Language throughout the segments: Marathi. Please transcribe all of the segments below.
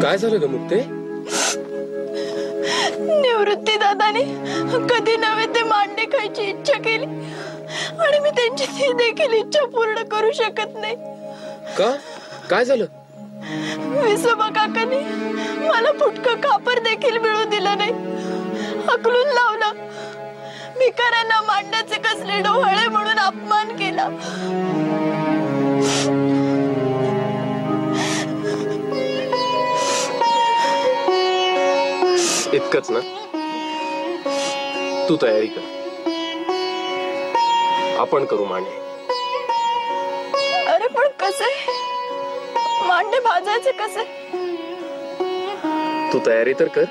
काय झालं ग मुक्ते? निवृत्ती दादाने कधी नव्हे ते मांडे खायची इच्छा केली आणि मी त्यांची ती देखील इच्छा पूर्ण करू शकत नाही. का? काय झालं? विसोबा काकांनी मला फुटकं खापर देखील मिळू दिलं नाही. हकलून लावलं. भिकाऱ्यांना मांड्याचे कसले डोहाळे म्हणून अपमान केला. इतकंच ना? तू तयारी कर, आपण करू मांडे. अरे पण कसे मांडे भाजायचे कसे? तू तयारी तर कर.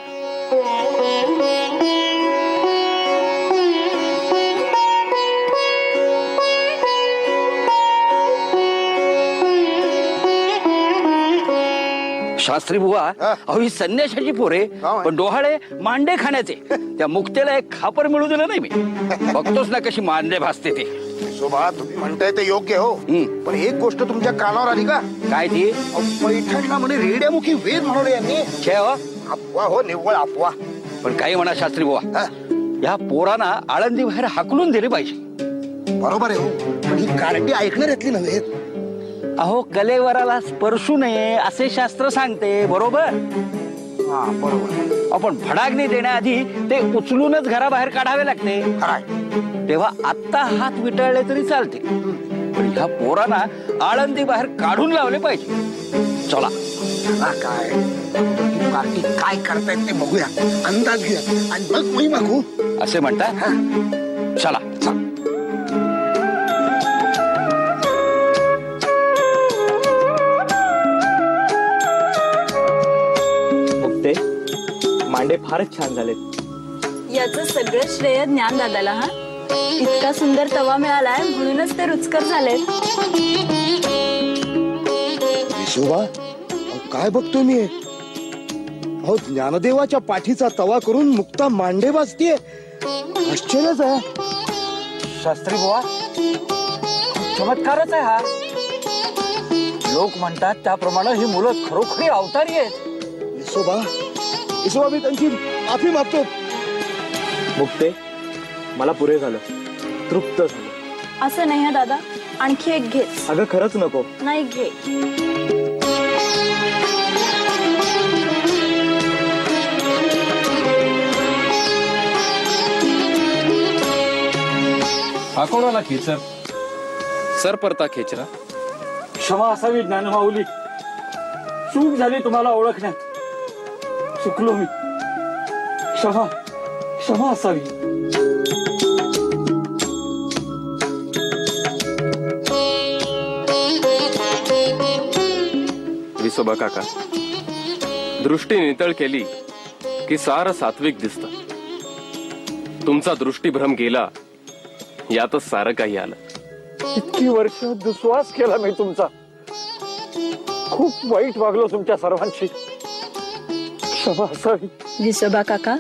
शास्त्री बुवा, अहो ही संन्याशाची पोरे पण डोहाळे मांडे खाण्याचे. त्या मुक्तेला एक खापर मिळू दिलं नाही मी. बघतोच ना कशी मांडे भाजते ते. शोभा, तुम्ही म्हणताय ते योग्य हो, पण एक गोष्ट तुमच्या कानावर आली का? काय ती? पैठणला म्हणे रेड्यामुखी वेद म्हणवले यांनी. छे हो, अफवा हो, निव्वळ अफवा. पण काही म्हणा शास्त्री बुवा, या पोरांना आळंदी बाहेर हाकलून दिले पाहिजे. बरोबर आहे हो, पण ही कारटी ऐकणार यातली नव्हे. अहो कलेवराला स्पर्शू नये असे शास्त्र सांगते. बरोबर? हा बरोबर. आपण फडागणी देण्याआधी ते उचलूनच घराबाहेर काढावे लागते. तेव्हा आत्ता हात विटळले तरी चालते, पण ह्या पोरांना आळंदी बाहेर काढून लावले पाहिजे. चला काय कारटी काय करतायत ते बघूया, अंदाज घेऊया आणि मग मी मागू. असे म्हणता? चला. मुक्ते, मांडे फारच छान झालेत. याचं सगळं श्रेय ज्ञान दादाला. हा इतका सुंदर तवा मिळालाय म्हणूनच ते रुचकर झाले. विशोबा, काय बघतोय मी? अहो ज्ञानदेवाच्या पाठीचा तवा करून मुक्ता मांडे वाजतीये. आश्चर्यच आहे. शास्त्री बुवा, चमत्कारच आहे हा. लोक म्हणतात त्याप्रमाणे ही मुलं खरोखरी अवतारी आहेत. विशोबा, विशोबा, मी त्यांची माफी मागतो. मुक्ते, मला पुरे झालं, तृप्त झालं. असं नाही हा दादा, आणखी एक घे. अगं खरंच नको. नाही घे. हा कोणाला खेचर? सर परता खेचरा. क्षमा असावी ज्ञानमाऊली, चूक झाली तुम्हाला ओळखण्यात. चुकलो मी. क्षमा, क्षमा असावी. विसोबा काका, दृष्टी नितळ केली की सारं सात्विक दिसतं. तुमचा दृष्टीभ्रम गेला, यातच सारं काही आलं. इतकी वर्ष दुस्वास केला मी तुमचा. खूप वाईट वागलो तुमच्या सर्वांशी. क्षमा असावी. विसोबा काका,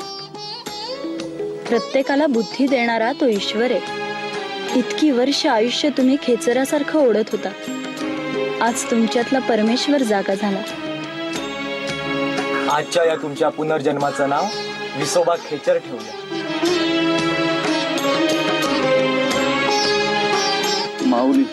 प्रत्येकाला बुद्धी देणारा तो ईश्वर आहे. इतकी वर्ष आयुष्य तुम्ही खेचरासारखं ओढत होता. आज तुमच्यातला परमेश्वर जागा झाला. आजच्या या तुमच्या पुनर्जन्माचं नाव विसोबा खेचर ठेवलं. माऊली,